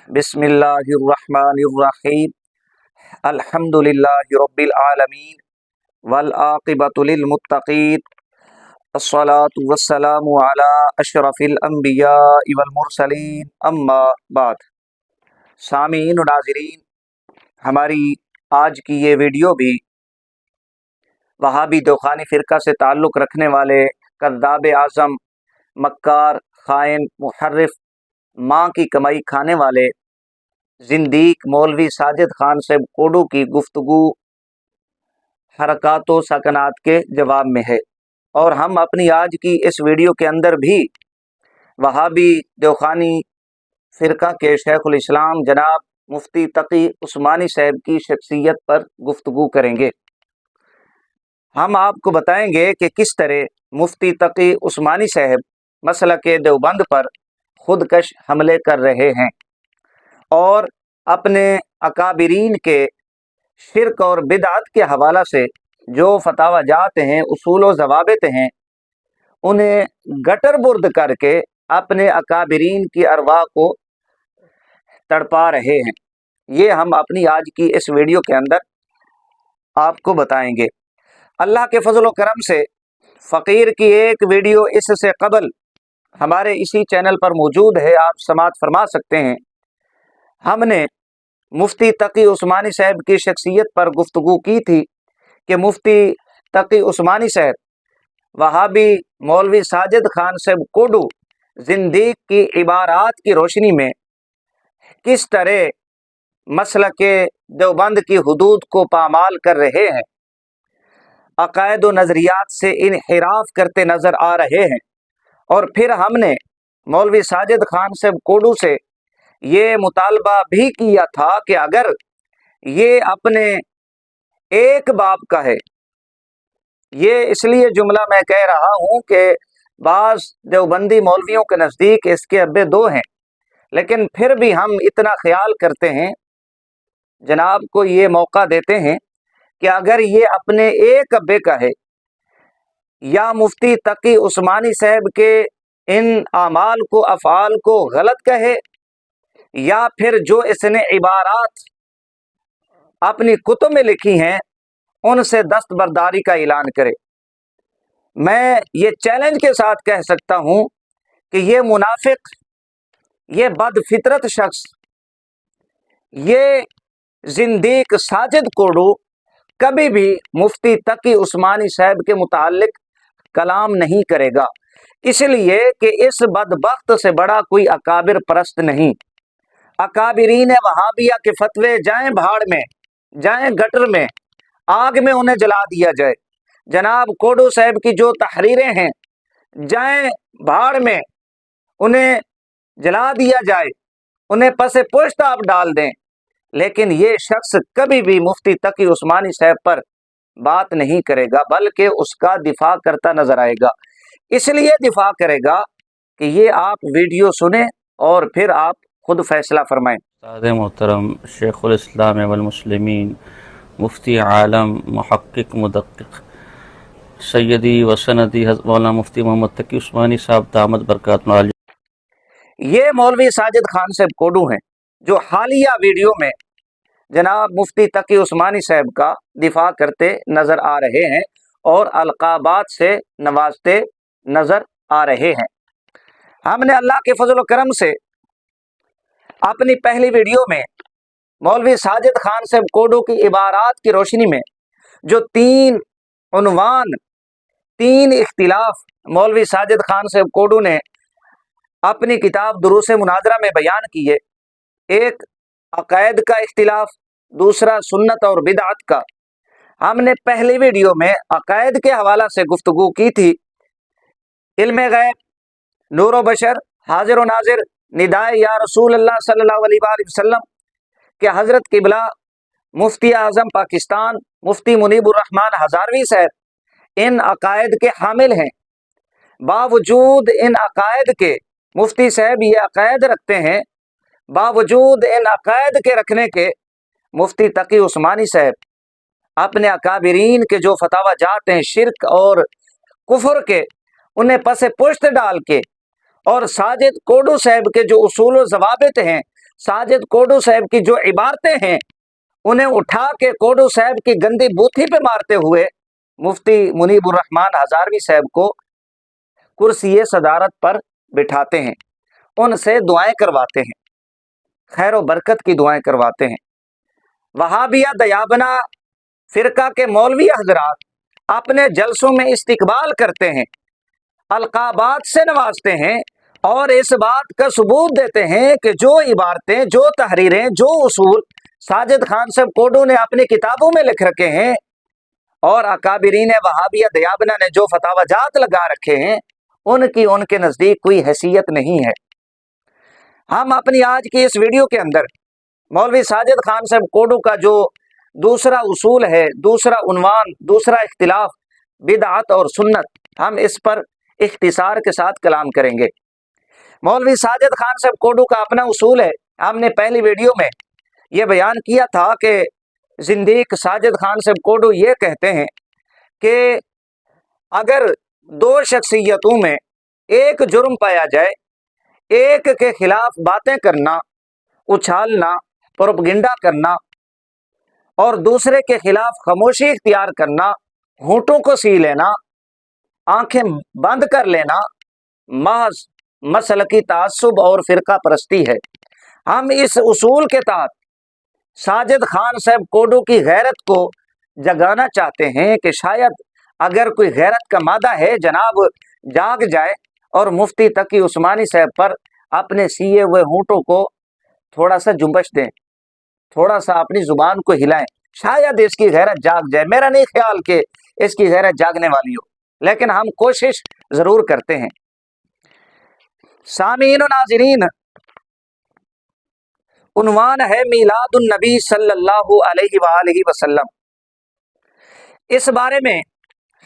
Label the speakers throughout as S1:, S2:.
S1: بسم اللہ الرحمن الرحیم الحمدللہ رب العالمین والعاقبۃ للمتقین الصلاۃ والسلام علی اشرف الانبیاء والمرسلین اما بعد۔ سامعین و ناظرین، ہماری آج کی یہ ویڈیو بھی وہابی توخانی فرقہ سے تعلق رکھنے والے کذاب اعظم، مکار، خائن، محرف، ماں کی کمائی کھانے والے زندیق مولوی ساجد خان صاحب کوڈو کی گفتگو حرکات و سکنات کے جواب میں ہے، اور ہم اپنی آج کی اس ویڈیو کے اندر بھی وہابی توخانی فرقہ کے شیخ الاسلام جناب مفتی تقی عثمانی صاحب کی شخصیت پر گفتگو کریں گے۔ ہم آپ کو بتائیں گے کہ کس طرح مفتی تقی عثمانی صاحب مسلک دیوبند پر خودکش حملے کر رہے ہیں اور اپنے اکابرین کے شرک اور بدعت کے حوالہ سے جو فتاوی جات ہیں، اصول و ضوابط ہیں، انہیں گٹر برد کر کے اپنے اکابرین کی ارواح کو تڑپا رہے ہیں۔ یہ ہم اپنی آج کی اس ویڈیو کے اندر آپ کو بتائیں گے۔ اللہ کے فضل و کرم سے فقیر کی ایک ویڈیو اس سے قبل ہمارے اسی چینل پر موجود ہے، آپ سماعت فرما سکتے ہیں۔ ہم نے مفتی تقی عثمانی صاحب کی شخصیت پر گفتگو کی تھی کہ مفتی تقی عثمانی صاحب وہابی مولوی ساجد خان صاحب کوڈو زندیق کی عبارات کی روشنی میں کس طرح مسلک دیوبند کی حدود کو پامال کر رہے ہیں، عقائد و نظریات سے انحراف کرتے نظر آ رہے ہیں۔ اور پھر ہم نے مولوی ساجد خان صاحب کوڈو سے یہ مطالبہ بھی کیا تھا کہ اگر یہ اپنے ایک باپ کا ہے، یہ اس لیے جملہ میں کہہ رہا ہوں کہ بعض دیوبندی مولویوں کے نزدیک اس کے ابے دو ہیں، لیکن پھر بھی ہم اتنا خیال کرتے ہیں، جناب کو یہ موقع دیتے ہیں کہ اگر یہ اپنے ایک ابے کا ہے یا مفتی تقی عثمانی صاحب کے ان اعمال کو، افعال کو غلط کہے، یا پھر جو اس نے عبارات اپنی کتب میں لکھی ہیں ان سے دستبرداری کا اعلان کرے۔ میں یہ چیلنج کے ساتھ کہہ سکتا ہوں کہ یہ منافق، یہ بد فطرت شخص، یہ زندیق ساجد کوڈو کبھی بھی مفتی تقی عثمانی صاحب کے متعلق کلام نہیں کرے گا، اس لیے کہ اس بدبخت سے بڑا کوئی اکابر پرست نہیں۔ اکابرین وہابیہ کے فتوے جائیں بھاڑ میں، جائیں گٹر میں، آگ میں انہیں جلا دیا جائے۔ جناب کوڈو صاحب کی جو تحریریں ہیں جائیں بھاڑ میں، انہیں جلا دیا جائے، انہیں پس پشت آپ ڈال دیں، لیکن یہ شخص کبھی بھی مفتی تقی عثمانی صاحب پر بات نہیں کرے گا، بلکہ اس کا دفاع کرتا نظر آئے گا۔ اس لیے دفاع کرے گا کہ یہ آپ ویڈیو سنیں اور پھر آپ خود فیصلہ فرمائیں۔
S2: استاد محترم شیخ الاسلام والمسلمین، مفتی عالم، محقق، مدقق، سیدی و سندی حضرت مولانا مفتی محمد تقی عثمانی صاحب دامت برکاتہ العالیہ،
S1: یہ مولوی ساجد خان صاحب کوڈو ہیں جو حالیہ ویڈیو میں جناب مفتی تقی عثمانی صاحب کا دفاع کرتے نظر آ رہے ہیں اور القابات سے نوازتے نظر آ رہے ہیں۔ ہم نے اللہ کے فضل و کرم سے اپنی پہلی ویڈیو میں مولوی ساجد خان صاحب کوڈو کی عبارات کی روشنی میں جو تین عنوان، تین اختلاف مولوی ساجد خان صاحب کوڈو نے اپنی کتاب دروس مناظرہ میں بیان کیے، ایک عقائد کا اختلاف، دوسرا سنت اور بدعت کا۔ ہم نے پہلی ویڈیو میں عقائد کے حوالہ سے گفتگو کی تھی، علم غیب، نور و بشر، حاضر و ناظر، ندائے یا رسول اللہ صلی اللہ علیہ وآلہ وسلم کہ حضرت قبلہ مفتی اعظم پاکستان مفتی منیب الرحمن ہزاروی صاحب ان عقائد کے حامل ہیں۔ باوجود ان عقائد کے، مفتی صاحب یہ عقائد رکھتے ہیں، باوجود ان عقائد کے رکھنے کے مفتی تقی عثمانی صاحب اپنے اکابرین کے جو فتاوی جات ہیں شرک اور کفر کے، انہیں پس پشت ڈال کے، اور ساجد کوڈو صاحب کے جو اصول و ضوابط ہیں साजिद कोडू साहब की जो इबारतें हैं उन्हें उठा के कोडू साहब की गंदी बूथी पे मारते हुए मुफ्ती मुनीबुर रहमान हजारवी साहब को कुर्सी सदारत पर बिठाते हैं, उनसे दुआएं करवाते हैं, खैर व बरकत की दुआएं करवाते हैं। वहाबिया दयाबना फिरका के मौलवी हजरात अपने जलसों में इस्तिकबाल करते हैं, अलकाबात से नवाजते हैं और इस बात का सबूत देते हैं कि जो इबारतें, जो तहरीरें, जो उसूल साजिद खान साहब कोडू ने अपनी किताबों में लिख रखे हैं और अकाबिरीन वहाबिया दयाबना ने जो फतावाजात लगा रखे हैं, उनकी उनके नज़दीक कोई हैसियत नहीं है। हम अपनी आज की इस वीडियो के अंदर मौलवी साजिद खान साहब कोडू का जो दूसरा उसूल है, दूसरा उन्वान, दूसरा इख्तिलाफ बिदअत और सुन्नत, हम इस पर इख्तिसार के साथ कलाम करेंगे। मौलवी साजिद खान साहब कोडू का अपना उसूल है। हमने पहली वीडियो में यह बयान किया था कि जिंदीक साजिद खान साहब कोडू ये कहते हैं कि अगर दो शख्सियतों में एक जुर्म पाया जाए, एक के खिलाफ बातें करना, उछालना, प्रोपगेंडा करना और दूसरे के खिलाफ खामोशी इख्तियार करना, होंठों को सी लेना, आंखें बंद कर लेना, महज मसलकी तासुब और फिरका परस्ती है। हम इस उसूल के तहत साजिद खान साहब कोडू की गैरत को जगाना चाहते हैं कि शायद अगर कोई गैरत का मादा है जनाब जाग जाए और मुफ्ती तकी उस्मानी साहब पर अपने सिए हुए होंठों को थोड़ा सा जुम्बश दें, थोड़ा सा अपनी जुबान को हिलाएं, शायद इसकी गैरत जाग जाए। मेरा नहीं ख्याल कि इसकी गैरत जागने वाली हो, लेकिन हम कोशिश जरूर करते हैं। सामीन और नाज़रीन, उन्वान है मीलादुन नबी सल्लल्लाहु अलैहि वसल्लम। इस बारे में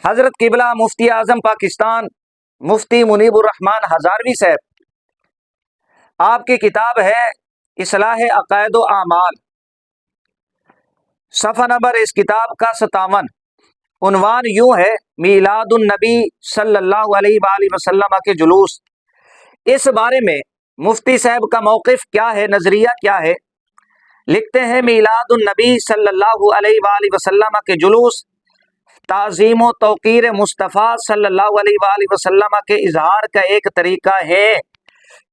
S1: हजरत किबला मुफ्ती आजम पाकिस्तान मुफ्ती मुनीबुर रहमान हजारवी साहब, आपकी किताब है इस्लाह अकायद व आमाल, सफ़ा नंबर इस किताब का 57, उन्वान यूं है मीलादुन नबी सल्लल्लाहु अलैहि वसल्लम के जुलूस। इस बारे में मुफ्ती साहब का मौक़िफ़ क्या है, नज़रिया क्या है? लिखते हैं मीलादुन नबी सल्लल्लाहु अलैहि वसल्लम के जुलूस ताज़ीम व तौक़ीर मुस्तफ़ा सल्लल्लाहु अलैहि वसल्लम के इजहार का एक तरीका है,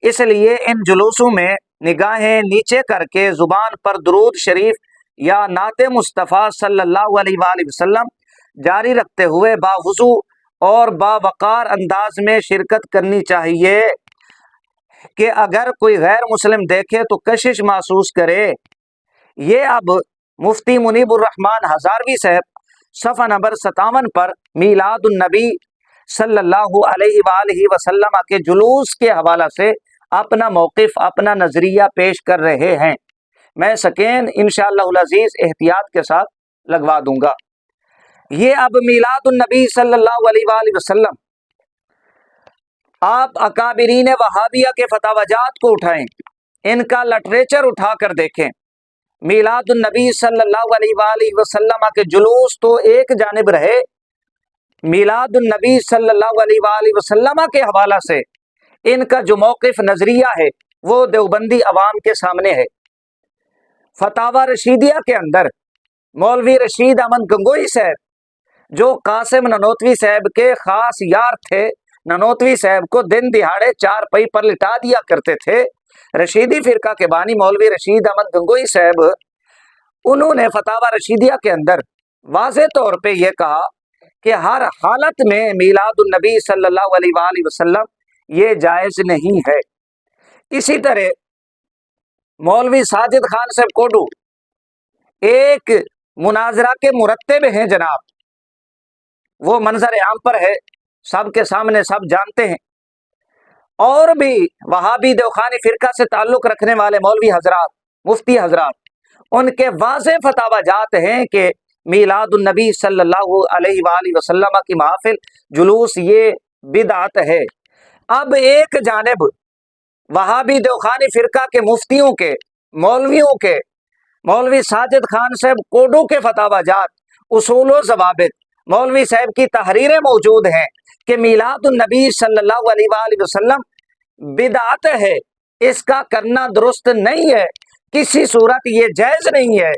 S1: इसलिए इन जुलूसों में निगाहें नीचे करके ज़ुबान पर दुरूद शरीफ या नाते मुस्तफ़ा सल्लल्लाहु अलैहि वसल्लम जारी रखते हुए बावुज़ू और बावक़ार अंदाज में शिरकत करनी चाहिए कि अगर कोई गैर मुस्लिम देखे तो कशिश महसूस करे। ये अब मुफ्ती मुनीबुर रहमान हजारवी साहब सफ़ा नंबर 57 पर मीलादुन नबी सल्लल्लाहु अलैहि वसल्लम के जुलूस के हवाला से अपना मौक़िफ़, अपना नज़रिया पेश कर रहे हैं। मैं सकेन इंशाअल्लाह अज़ीज़ एहतियात के साथ लगवा दूंगा। ये अब मीलादुन नबी सल्लल्लाहु अलैहि वसल्लम, आप अकाबिरीन वहाबिया के फतावाजात को उठाएं, इनका लिटरेचर उठा कर देखें। मीलादुन नबी सल्लल्लाहु अलैहि वसल्लम के जुलूस तो एक जानिब रहे, मीलादुन नबी सल्लल्लाहु अलैहि वसल्लम के हवाला से इनका जो मौक़िफ़ नज़रिया है वो देवबंदी अवाम के सामने है। फतावा रशीदिया के अंदर मौलवी रशीद अहमद गंगोई साहब, जो कासिम ननोतवी साहब के ख़ास यार थे, ननोतवी साहब को दिन दिहाड़े चारपाई पर लिटा दिया करते थे, रशीदी फ़िरका के बानी मौलवी रशीद अहमद गंगोई साहब, उन्होंने फतावा रशीदिया के अंदर वाज़े तौर पे ये कहा कि हर हालत में मीलादुन नबी सल्लल्लाहु अलैहि वसल्लम ये जायज़ नहीं है। इसी तरह मौलवी साजिद खान साहब कोडू एक मुनाजरा के मुरत्तिब हैं जनाब, वो मंजर आम पर है, सबके सामने सब जानते हैं। और भी वहाबी देवखानी फिरका से ताल्लुक़ रखने वाले मौलवी हजरात, मुफ्ती हजरात, उनके वाज़े फतावाजात हैं कि मीलादुन नबी सल्लल्लाहु अलैहि वसल्लम की महफिल, जुलूस ये बिदअत है। अब एक जानिब वहाबी देवखानी फिरका के मुफ्तियों के, मौलवियों के, मौलवी साजिद खान साहब कोडू के फतावाजात, उसूल व ज़वाबित, मौलवी साहब की तहरीरें मौजूद हैं कि मीलादुन नबी सल्लल्लाहु अलैहि वसल्लम बिदअत है, اس کا کرنا درست نہیں ہے، کسی صورت یہ جائز نہیں ہے۔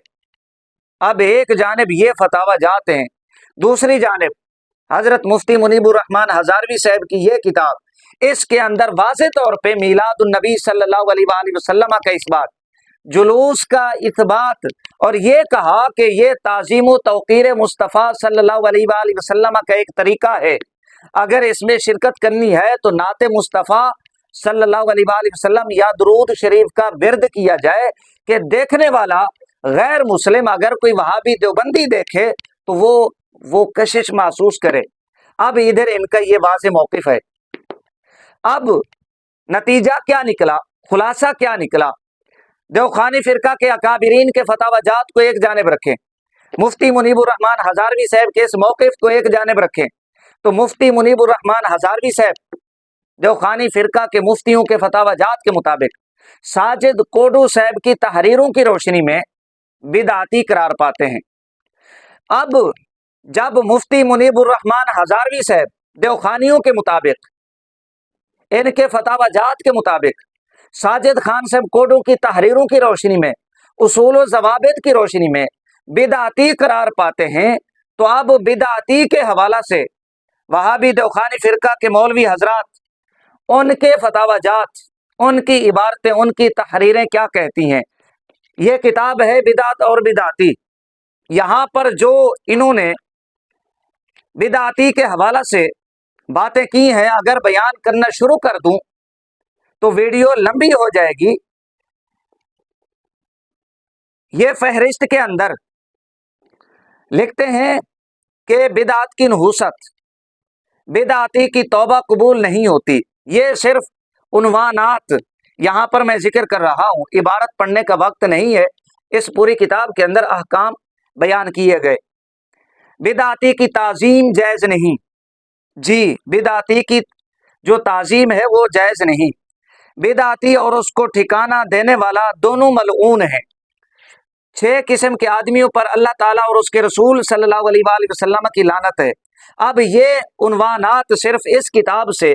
S1: اب ایک جانب یہ فتاوی جات ہیں، دوسری جانب حضرت مفتی منیب الرحمن ہزاروی صاحب کی یہ کتاب، اس کے اندر واضح طور پہ میلاد النبی صلی اللہ علیہ وآلہ وسلم کا اثبات، جلوس کا اثبات، اور یہ کہا کہ یہ تعظیم و توقیر مصطفیٰ صلی اللہ علیہ وآلہ وسلم کا ایک طریقہ ہے، اگر اس میں شرکت کرنی ہے تو نعت مصطفیٰ صلی اللہ علیہ وآلہ وسلم یا درود شریف کا ورد کیا جائے، کہ دیکھنے والا غیر مسلم اگر کوئی وہابی دیوبندی دیکھے تو وہ کشش محسوس کرے۔ اب ادھر ان کا یہ واضح موقف ہے۔ اب نتیجہ کیا نکلا، خلاصہ کیا نکلا؟ دیوخانی فرقہ کے اکابرین کے فتاوی جات کو ایک جانب رکھیں، مفتی منیب الرحمن ہزاروی صاحب کے اس موقف کو ایک جانب رکھیں، تو مفتی منیب الرحمن ہزاروی صاحب دیوخانی فرقہ کے مفتیوں کے فتاوی جات کے مطابق ساجد کوڈو صاحب کی تحریروں کی روشنی میں بدعتی قرار پاتے ہیں۔ اب جب مفتی منیب الرحمن ہزاروی صاحب دیوخانیوں کے مطابق، ان کے فتاوی جات کے مطابق ساجد خان صاحب کوڈو کی تحریروں کی روشنی میں، اصول و ضوابط کی روشنی میں بدعتی قرار پاتے ہیں، تو اب بدعتی کے حوالہ سے وہابی دیوخانی فرقہ کے مولوی حضرات، ان کے فتاوی جات، ان کی عبارتیں، ان کی تحریریں کیا کہتی ہیں؟ یہ کتاب ہے بدعت اور بدعتی، یہاں پر جو انہوں نے بدعتی کے حوالہ سے باتیں کی ہیں، اگر بیان کرنا شروع کر دوں تو ویڈیو لمبی ہو جائے گی۔ یہ فہرست کے اندر لکھتے ہیں کہ بدعت کی نحوست، بدعتی کی توبہ قبول نہیں ہوتی۔ یہ صرف عنوانات یہاں پر میں ذکر کر رہا ہوں، عبارت پڑھنے کا وقت نہیں ہے۔ اس پوری کتاب کے اندر احکام بیان کیے گئے۔ بدعتی کی تعظیم جائز نہیں، جی بدعتی کی جو تعظیم ہے وہ جائز نہیں، بدعتی اور اس کو ٹھکانہ دینے والا دونوں ملعون ہیں۔ 6 قسم کے آدمیوں پر اللہ تعالیٰ اور اس کے رسول صلی اللہ علیہ وآلہ وسلم کی لعنت ہے۔ اب یہ عنوانات صرف اس کتاب سے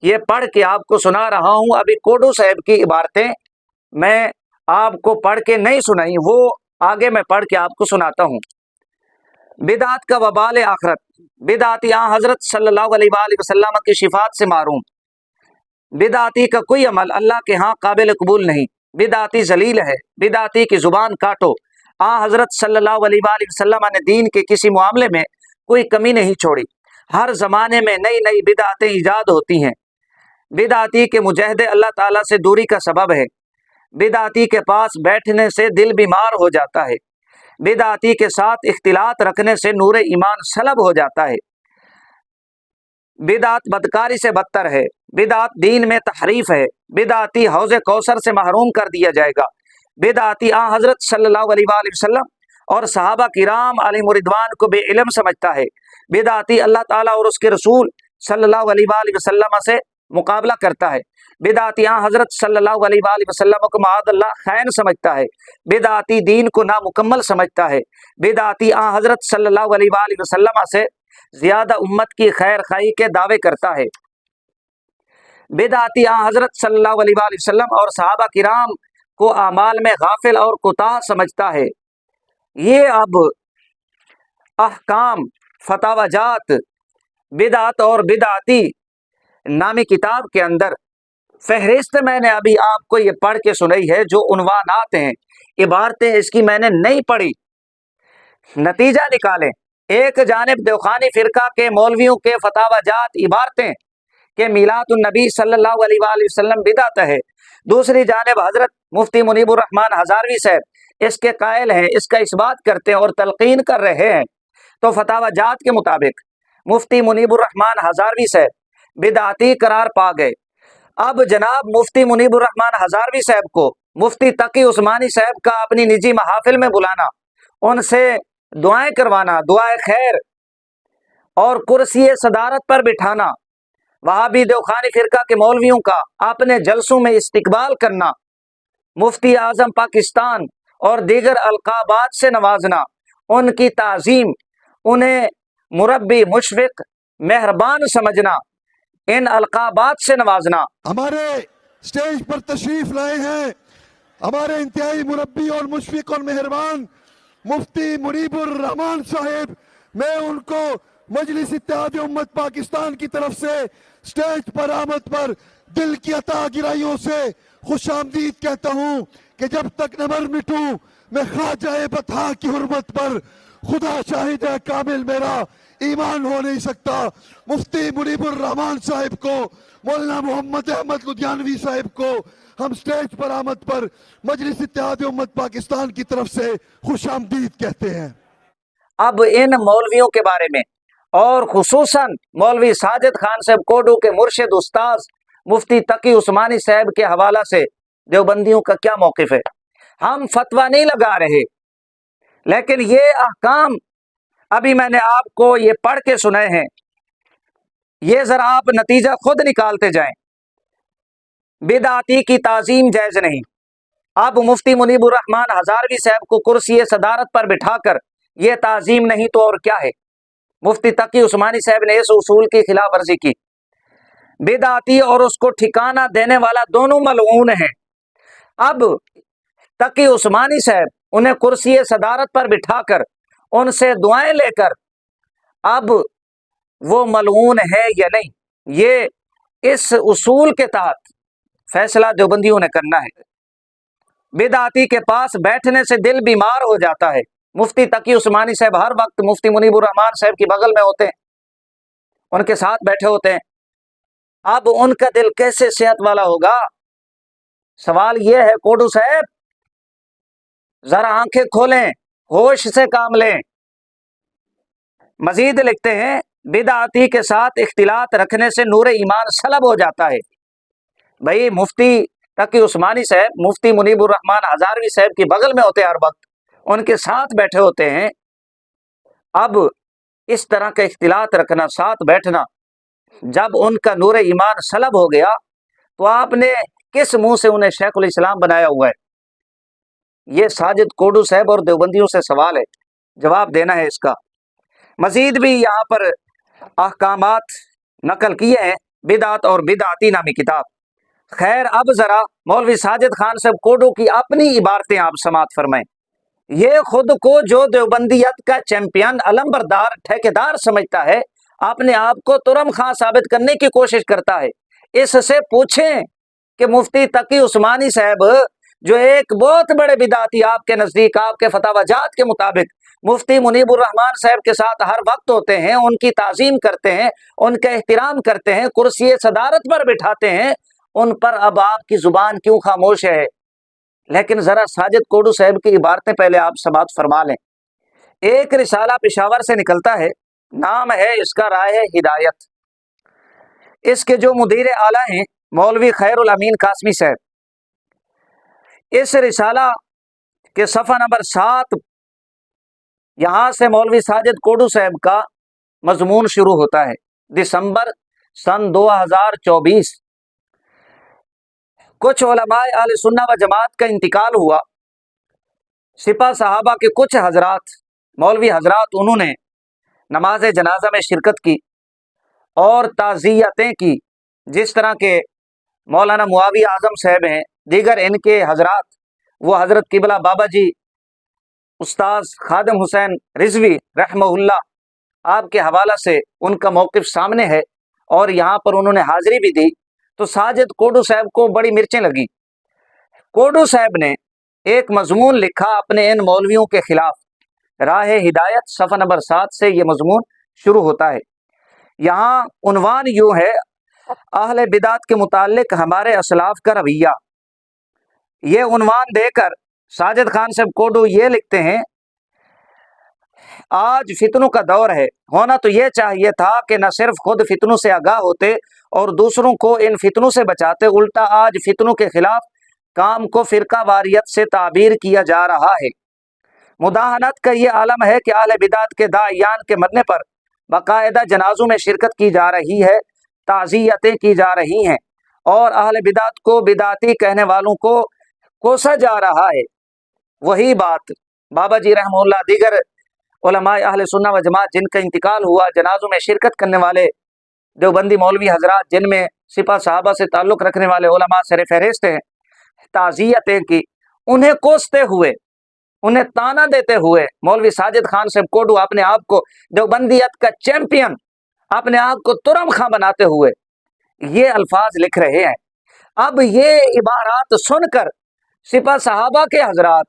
S1: یہ پڑھ کے آپ کو سنا رہا ہوں، ابھی کوڈو صاحب کی عبارتیں میں آپ کو پڑھ کے نہیں سنائی، وہ آگے میں پڑھ کے آپ کو سناتا ہوں۔ بدعت کا وبال آخرت، بدعتی حضرت صلی اللہ علیہ وآلہ وسلم کی شفاعت سے معروم، بدعتی کا کوئی عمل اللہ کے ہاں قابل قبول نہیں، بدعتی ذلیل ہے، بدعتی کی زبان کاٹو۔ حضرت صلی اللہ علیہ وآلہ وسلم نے دین کے کسی معاملے میں کوئی کمی نہیں چھوڑی، ہر زمانے میں نئی نئی بدعتیں ایجاد ہوتی ہیں۔ بدعتی کے مجاہدے اللہ تعالیٰ سے دوری کا سبب ہے، بدعتی کے پاس بیٹھنے سے دل بیمار ہو جاتا ہے، بدعتی کے ساتھ اختلاط رکھنے سے نور ایمان سلب ہو جاتا ہے، بدعت بدکاری سے بدتر ہے، بدعت دین میں تحریف ہے، بدعتی حوض کوثر سے محروم کر دیا جائے گا، بدعتی حضرت صلی اللہ علیہ وآلہ وسلم اور صحابہ کرام علیہم رضوان کو بے علم سمجھتا ہے، بدعتی اللہ تعالیٰ اور اس کے رسول صلی اللہ علیہ وآلہ وسلم سے مقابلہ کرتا ہے، بدعتی حضرت صلی اللہ علیہ وآلہ وسلم کو معاذ اللہ خائن سمجھتا ہے، بدعتی دین کو نامکمل سمجھتا ہے، بدعتی حضرت صلی اللہ علیہ وآلہ وسلم سے زیادہ امت کی خیر خواہی کے دعوے کرتا ہے، بدعتی حضرت صلی اللہ علیہ وآلہ وسلم اور صحابہ کرام کو اعمال میں غافل اور کوتاہ سمجھتا ہے۔ یہ اب احکام فتاوی جات بدعت اور بدعتی نامی کتاب کے اندر فہرست میں نے ابھی آپ کو یہ پڑھ کے سنائی ہے، جو عنوانات ہیں، عبارتیں اس کی میں نے نہیں پڑھی۔ نتیجہ نکالیں، ایک جانب دیوخانی فرقہ کے مولویوں کے فتاوی جات عبارتیں کہ میلاد النبی صلی اللہ علیہ وآلہ وسلم بدعت ہے، دوسری جانب حضرت مفتی منیب الرحمن ہزاروی صاحب اس کے قائل ہیں، اس کا اثبات کرتے ہیں اور تلقین کر رہے ہیں، تو فتاوی جات کے مطابق مفتی منیب الرحمن ہزاروی صاحب بدعتی قرار پا گئے۔ اب جناب مفتی منیب الرحمن ہزاروی صاحب کو مفتی تقی عثمانی صاحب کا اپنی نجی محافل میں بلانا، ان سے دعائیں کروانا، دعائیں خیر، اور کرسی صدارت پر بٹھانا، وہابی دیوخانی فرقہ کے مولویوں کا اپنے جلسوں میں استقبال کرنا، مفتی اعظم پاکستان اور دیگر القابات سے نوازنا، ان کی تعظیم، انہیں مربی، مشفق، مہربان سمجھنا، ان القابات سے نوازنا،
S3: ہمارے स्टेज पर तशरीफ लाए हैं हमारे इंतहाई मुरब्बी और मुशफिक और मेहरबान मुफ्ती मुनीबुर रहमान साहिब। मैं उनको मजलिस इत्तेहाद उम्मत पाकिस्तान की तरफ से स्टेज पर आमद पर दिल की अता गिराइयों से खुश आमदीद कहता हूँ कि जब तक न मर मिटूं मैं ख्वाजा बता की हुर्मत पर खुदा शाहिद है कामिल मेरा ईमान हो नहीं सकता। मुफ्ती मुनीबुर रहमान साहिब को, मौलाना मोहम्मद अहमद लुधियानवी साहिब को हम स्टेज पर आमद पर मजलिस इत्तेहाद उम्मत पाकिस्तान की तरफ से खुश आमदीद कहते हैं।
S1: अब इन मौलवियों के बारे में और खुसूसन मौलवी साजिद खान साहब कोडू के मुर्शिद उस्ताद मुफ्ती तकी उस्मानी साहब के हवाला से देवबंदियों का क्या मौक़िफ़ है। हम फतवा नहीं लगा रहे, लेकिन ये अहकाम अभी मैंने आपको ये पढ़ के सुनाए हैं, ये ज़रा आप नतीजा खुद निकालते जाएं। बिदाती की ताज़ीम जायज़ नहीं। अब मुफ्ती मुनीबुर रहमान हज़ारवी साहब को कुर्सी सदारत पर बिठाकर ये ताज़ीम नहीं तो और क्या है। मुफ्ती तकी उस्मानी साहब ने इस उसूल की खिलाफ वर्जी की। बिदाती और उसको ठिकाना देने वाला दोनों मलऊन हैं। अब तकी उस्मानी साहब उन्हें कुर्सी सदारत पर बिठाकर उनसे दुआएं लेकर अब वो मलऊन है या नहीं, ये इस उसूल के तहत फैसला देवबंदियों ने करना है। बिदाती के पास बैठने से दिल बीमार हो जाता है। मुफ्ती तकी उस्मानी साहब हर वक्त मुफ्ती मुनीबुर रहमान साहब की बगल में होते हैं, उनके साथ बैठे होते हैं। अब उनका दिल कैसे सेहत वाला होगा? सवाल यह है कोडू साहब, जरा आंखें खोलें, होश से काम लें। मजीद लिखते हैं, बिदाती के साथ इख्तिलात रखने से नूर ईमान सलब हो जाता है। भाई मुफ्ती तकी उस्मानी साहब मुफ्ती मुनीबुर रहमान हज़ारवी साहब की बगल में होते हैं, हर वक्त उनके साथ बैठे होते हैं। अब इस तरह का इख्तिलात रखना, साथ बैठना, जब उनका नूर ईमान सलब हो गया तो आपने किस मुंह से उन्हें शेखुल इस्लाम बनाया हुआ है? ये साजिद कोडू साहब और देवबंदियों से सवाल है, जवाब देना है इसका। मजीद भी यहाँ पर अहकामात नकल किए हैं, बिदात और बिदाती नामी किताब। खैर, अब ज़रा मौलवी साजिद खान साहब कोडू की अपनी इबारतें आप समात फरमाएं। ये खुद को जो देवबंदियत का चैंपियन, अलमबरदार, ठेकेदार समझता है, अपने आप को तुरम खां साबित करने की कोशिश करता है। इससे पूछें कि मुफ्ती तकी उस्मानी साहब जो एक बहुत बड़े बिदाती आपके नज़दीक, आपके फतावाजात के मुताबिक मुफ्ती मुनीबुर रहमान साहब के साथ हर वक्त होते हैं, उनकी ताज़ीम करते हैं, उनका एहतराम करते हैं, कुर्सी सदारत पर बिठाते हैं, उन पर अब आपकी ज़ुबान क्यों खामोश है? लेकिन ज़रा साजिद कोडू साहब की इबारतें पहले आप समात फरमा लें। एक रिसाला पेशावर से निकलता है, नाम है इसका राह हिदायत। इसके जो मुदीर आला हैं मौलवी खैरुल अमीन कासमी साहब, इस रिसाला के सफ़ा नंबर 7 यहाँ से मौलवी साजिद कोडू साहब का मजमून शुरू होता है। दिसंबर सन 2024 कुछ उलमाए अहले सुन्ना व जमात का इंतकाल हुआ। सिपा सहाबा के कुछ हजरात, मौलवी हजरात, उन्होंने नमाज जनाजा में शिरकत की और ताज़ियतें की। जिस तरह के मौलाना मुआविया आज़म साहब हैं, दीगर इनके हजरात, वो हज़रत किबला बाबा जी उस्ताद खादिम हुसैन रिजवी रहमहुल्लाह, आपके हवाला से उनका मौक़िफ़ सामने है और यहाँ पर उन्होंने हाज़िरी भी दी। तो साजिद कोडू साहब को बड़ी मिर्चें लगी। कोडू साहब ने एक मजमून लिखा अपने इन मौलवियों के खिलाफ। राह हिदायत सफ़ा नंबर 7 से ये मजमून शुरू होता है। यहाँ उन्वान यूँ है, अहले बिदात के मुताल्लिक हमारे असलाफ का रवैया। ये उन्वान देकर साजिद खान साहब कोडू ये लिखते हैं, आज फितनों का दौर है, होना तो ये चाहिए था कि न सिर्फ खुद फितनों से आगाह होते और दूसरों को इन फितनों से बचाते, उल्टा आज फितनों के खिलाफ काम को फिरका वारियत से ताबीर किया जा रहा है। मुदाहनत का ये आलम है कि अहले बिदात के दायान के मरने पर बाकायदा जनाजों में शिरकत की जा रही है, ताज़ियतें की जा रही हैं और अहले बिदात को बिदाती कहने वालों को कोसा जा रहा है। वही बात बाबा जी रहमहुल्लाह, दीगर उलमाए अहले सुन्ना व जमात जिनका इंतकाल हुआ, जनाजों में शिरकत करने वाले देवबंदी मौलवी हजरात जिनमें सिपा साहबा से ताल्लुक़ रखने वाले उलमा सर फहरिस्त हैं, ताज़ियतें की, उन्हें कोसते हुए, उन्हें ताना देते हुए मौलवी साजिद खान साहब कोडू अपने आप को देवबंदियत का चैंपियन, अपने आप को तुरम खां बनाते हुए ये अल्फाज लिख रहे हैं। अब ये इबारात सुनकर सिपा साहबा के हजरात,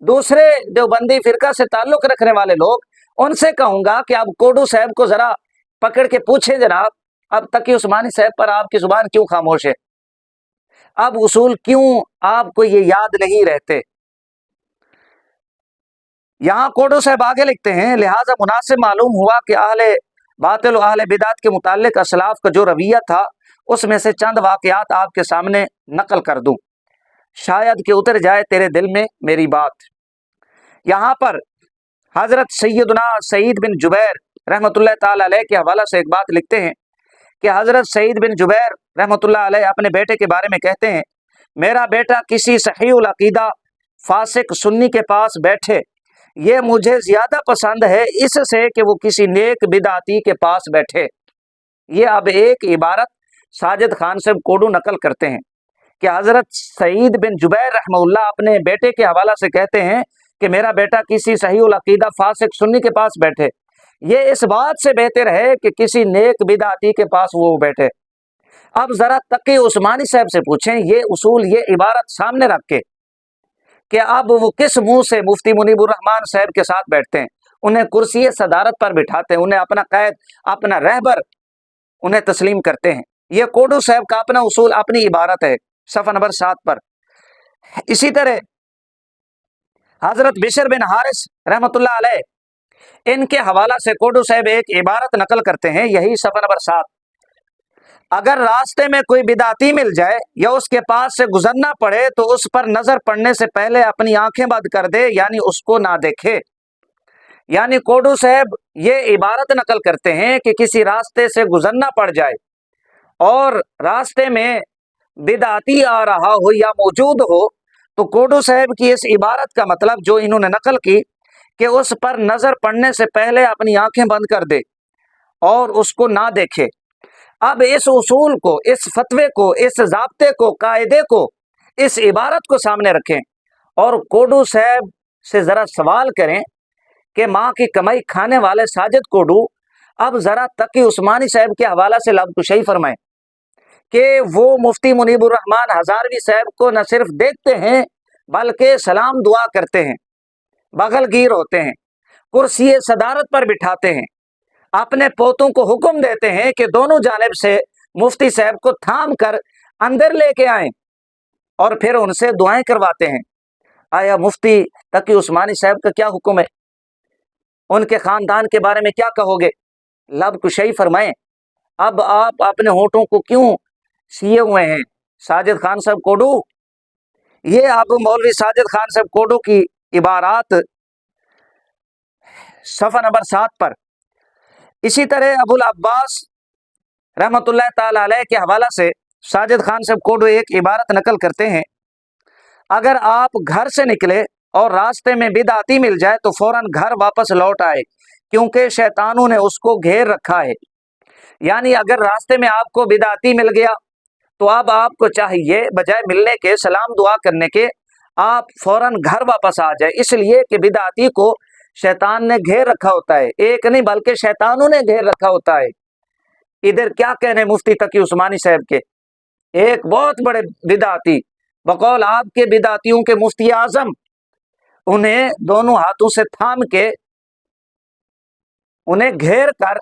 S1: दूसरे देवबंदी फिरका से ताल्लुक़ रखने वाले लोग, उनसे कहूँगा कि अब कोडू साहब को ज़रा पकड़ के पूछें, जनाब अब तकी उस्मानी साहब पर आपकी ज़ुबान क्यों खामोश है? अब उसूल क्यों आपको ये याद नहीं रहते? यहाँ कोडू साहब आगे लिखते हैं, लिहाजा मुनासिब मालूम हुआ कि अहले बातिल अहले बिदात के मुताल्लिक असलाफ का जो रवैया था उसमें से चंद वाक़यात आपके सामने नकल कर दूं, शायद कि उतर जाए तेरे दिल में मेरी बात। यहाँ पर हज़रत सैयदना सईद बिन जुबैर रहमतुल्लाह ताला अलैह के हवाला से एक बात लिखते हैं कि हज़रत सईद बिन जुबैर रहमतुल्लाह अलैह अपने बेटे के बारे में कहते हैं, मेरा बेटा किसी सहीउल अकीदा फासिक सुन्नी के पास बैठे, ये मुझे ज़्यादा पसंद है इससे कि वो किसी नेक बिदाती के पास बैठे। ये अब एक इबारत साजिद खान साहब कोडू नकल करते हैं कि हज़रत सईद बिन जुबैर रहमतुल्लाह अपने बेटे के हवाला से कहते हैं कि मेरा बेटा किसी सहीउल अकीदा फासिक सुन्नी के पास बैठे, ये इस बात से बेहतर है कि किसी नेक बिदाती के पास वो बैठे। अब ज़रा तकी उस्मानी साहब से पूछें, ये उसूल, ये इबारत सामने रख के कि अब वो किस मुंह से मुफ्ती मुनीबुर रहमान साहब के साथ बैठते हैं, उन्हें कुर्सी सदारत पर बिठाते हैं, उन्हें अपना कैद, अपना रहबर उन्हें तस्लीम करते हैं। ये कोडू साहब का अपना उसूल, अपनी इबारत है सफ़ा नंबर 7 पर। इसी तरह हज़रत बिशर बिन हारिस रहमतुल्लाह अलैह, इनके हवाला से कोडू साहब एक इबारत नकल करते हैं, यही सफ़ा नंबर 7, अगर रास्ते में कोई बिदाती मिल जाए या उसके पास से गुजरना पड़े तो उस पर नजर पड़ने से पहले अपनी आंखें बंद कर दे, यानी उसको ना देखे। यानी कोडू साहब ये इबारत नकल करते हैं कि किसी रास्ते से गुजरना पड़ जाए और रास्ते में बिदाती आ रहा हो या मौजूद हो, तो कोडू साहब की इस इबारत का मतलब जो इन्होंने नकल की कि उस पर नजर पड़ने से पहले अपनी आंखें बंद कर दे और उसको ना देखे। अब इस उसूल को, इस फतवे को, इस ज़ाब्ते को, कायदे को, इस इबारत को सामने रखें और कोडू साहब से ज़रा सवाल करें कि माँ की कमाई खाने वाले साजिद कोडू अब ज़रा तकी उस्मानी साहब के हवाला से लबकुशाई फरमाएं कि वो मुफ्ती मुनीबुर रहमान हज़ारवी साहब को न सिर्फ देखते हैं बल्कि सलाम दुआ करते हैं, बगलगीर होते हैं, कुर्सी सदारत पर बिठाते हैं, अपने पोतों को हुक्म देते हैं कि दोनों जानिब से मुफ्ती साहब को थाम कर अंदर लेके आएं और फिर उनसे दुआएं करवाते हैं। आया मुफ्ती तकी उस्मानी साहब का क्या हुक्म है, उनके ख़ानदान के बारे में क्या कहोगे? लबकुशाई फरमाएं। अब आप अपने होठों को क्यों सिए हुए हैं साजिद खान साहब कोडू? ये अब मौलवी साजिद खान साहब कोडू की इबारात सफ़ा नंबर 7 पर। इसी तरह अबुल अब्बास रहमतुल्लाह ताला अलैह के हवाला से साजिद खान साहब कोडू एक इबारत नकल करते हैं, अगर आप घर से निकले और रास्ते में बिदाती मिल जाए तो फौरन घर वापस लौट आए, क्योंकि शैतानों ने उसको घेर रखा है। यानी अगर रास्ते में आपको बिदाती मिल गया तो अब आपको चाहिए बजाय मिलने के, सलाम दुआ करने के, आप फौरन घर वापस आ जाए, इसलिए कि बिदाती को शैतान ने घेर रखा होता है, एक नहीं बल्कि शैतानों ने घेर रखा होता है। इधर क्या कहने मुफ्ती तकी उस्मानी साहब के, एक बहुत बड़े बिदाती, बकौल आपके बिदातियों के मुफ्ती आजम, उन्हें दोनों हाथों से थाम के उन्हें घेर कर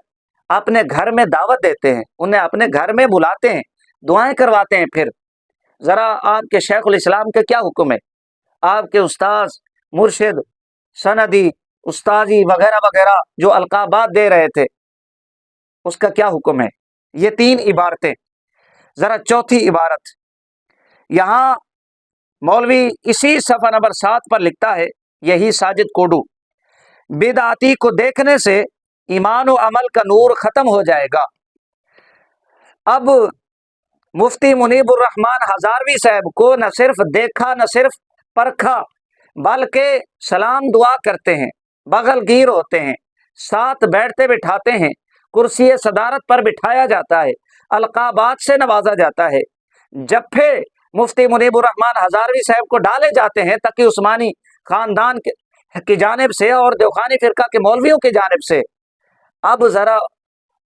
S1: अपने घर में दावत देते हैं, उन्हें अपने घर में बुलाते हैं, दुआएं करवाते हैं। फिर ज़रा आपके शेखुल इस्लाम के क्या हुक्म है, आपके उस्ताद मुर्शिद सनदी उस्तादी वगैरह वगैरह जो अलकाबात दे रहे थे उसका क्या हुक्म है? ये 3 इबारतें। ज़रा चौथी इबारत यहाँ मौलवी इसी सफ़ा नंबर 7 पर लिखता है, यही साजिद कोडू, बिदाती को देखने से ईमान व अमल का नूर ख़त्म हो जाएगा। अब मुफ्ती मुनीबुर रहमान हज़ारवी साहब को न सिर्फ देखा, न सिर्फ परखा, बल्कि सलाम दुआ करते हैं, बगलगीर होते हैं, साथ बैठते बिठाते हैं, کرسی صدارت پر بٹھایا جاتا ہے، القابات سے نوازا جاتا ہے، جبھے مفتی منیب الرحمان ہزاروی صاحب کو ڈالے جاتے ہیں تقی عثمانی خاندان کی جانب سے اور دیوخانی فرقہ کے مولویوں کی جانب سے، اب ذرا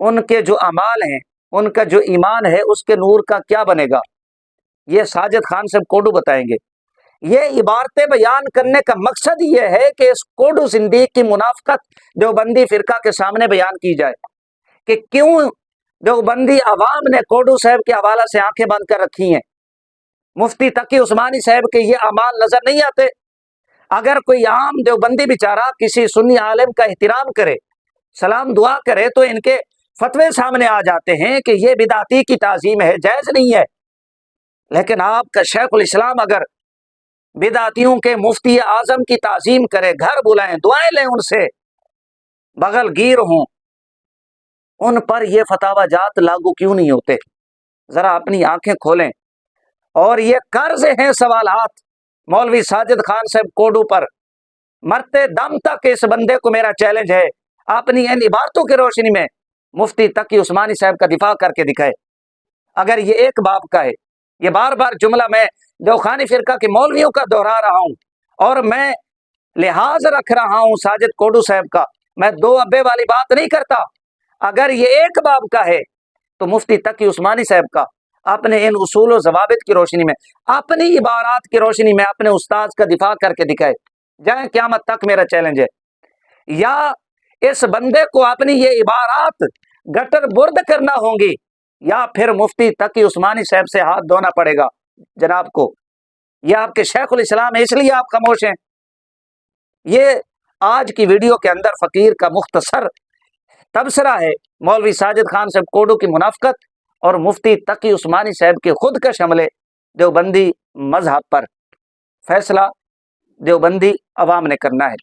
S1: ان کے جو اعمال ہیں، ان کا جو ایمان ہے، اس کے نور کا کیا بنے گا؟ یہ ساجد خان صاحب کوڈو بتائیں گے۔ یہ عبارتیں بیان کرنے کا مقصد یہ ہے کہ اس کوڈو زندیق کی منافقت دیوبندی فرقہ کے سامنے بیان کی جائے کہ کیوں دیوبندی عوام نے کوڈو صاحب کے حوالے سے آنکھیں بند کر رکھی ہیں۔ مفتی تقی عثمانی صاحب کے یہ اعمال نظر نہیں آتے؟ اگر کوئی عام دیوبندی بیچارہ کسی سنی عالم کا احترام کرے، سلام دعا کرے، تو ان کے فتوے سامنے آ جاتے ہیں کہ یہ بدعتی کی تعظیم ہے، جائز نہیں ہے۔ لیکن آپ کا شیخ الاسلام اگر بدعتیوں کے مفتی اعظم کی تعظیم کرے، گھر بلائیں، دعائیں لیں، ان سے بغل گیر ہوں، ان پر یہ فتاوی جات لاگو کیوں نہیں ہوتے؟ ذرا اپنی آنکھیں کھولیں۔ اور یہ قرض ہیں سوالات مولوی ساجد خان صاحب کوڈو پر، مرتے دم تک اس بندے کو میرا چیلنج ہے، اپنی ان عبارتوں کی روشنی میں مفتی تقی عثمانی صاحب کا دفاع کر کے دکھائے۔ اگر یہ ایک باب کا ہے، یہ بار بار جملہ میں دیوخانی فرقہ کے مولویوں کا دہرا رہا ہوں اور میں لحاظ رکھ رہا ہوں ساجد کوڈو صاحب کا، میں دو ابے والی بات نہیں کرتا۔ اگر یہ ایک باب کا ہے تو مفتی تقی عثمانی صاحب کا اپنے ان اصول و ضوابط کی روشنی میں، اپنی عبارات کی روشنی میں اپنے استاذ کا دفاع کر کے دکھائے جائیں، قیامت تک میرا چیلنج ہے۔ یا اس بندے کو اپنی یہ عبارات گٹر برد کرنا ہوں گی، یا پھر مفتی تقی عثمانی صاحب سے ہاتھ دھونا پڑے گا جناب کو۔ یہ آپ کے شیخ الاسلام ہے، اس لیے آپ خاموش ہیں۔ یہ آج کی ویڈیو کے اندر فقیر کا مختصر تبصرہ ہے مولوی ساجد خان صاحب کوڈو کی منافقت اور مفتی تقی عثمانی صاحب کے خود کش حملے دیوبندی مذہب پر۔ فیصلہ دیوبندی عوام نے کرنا ہے۔